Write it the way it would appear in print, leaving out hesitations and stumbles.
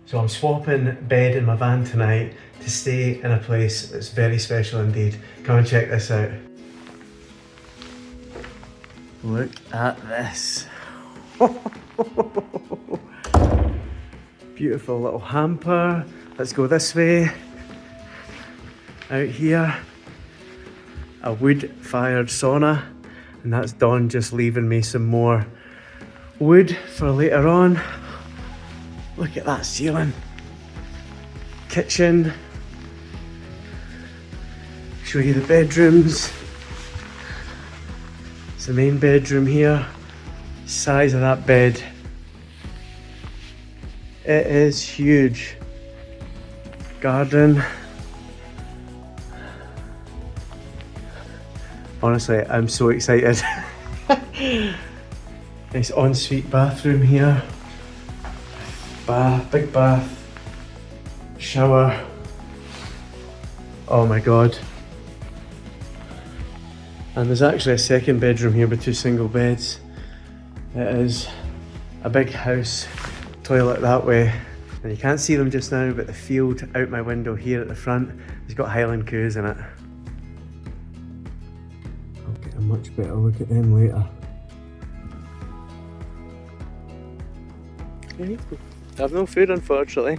So I'm swapping bed in my van tonight to stay in a place that's very special indeed. Come and check this out. Look at this. Beautiful little hamper. Let's go this way. Out here, a wood-fired sauna, and that's Dawn just leaving me some more wood for later on. Look at that ceiling. Kitchen. Show you the bedrooms. It's the main bedroom here. Size of that bed. It is huge. Garden. Honestly, I'm so excited. Nice ensuite bathroom here. Bath, big bath. Shower. Oh my god. And there's actually a second bedroom here with 2 single beds. It is a big house. Toilet that way. And you can't see them just now, but the field out my window here at the front has got Highland coos in it. I'll get a much better look at them later. I've no food, unfortunately.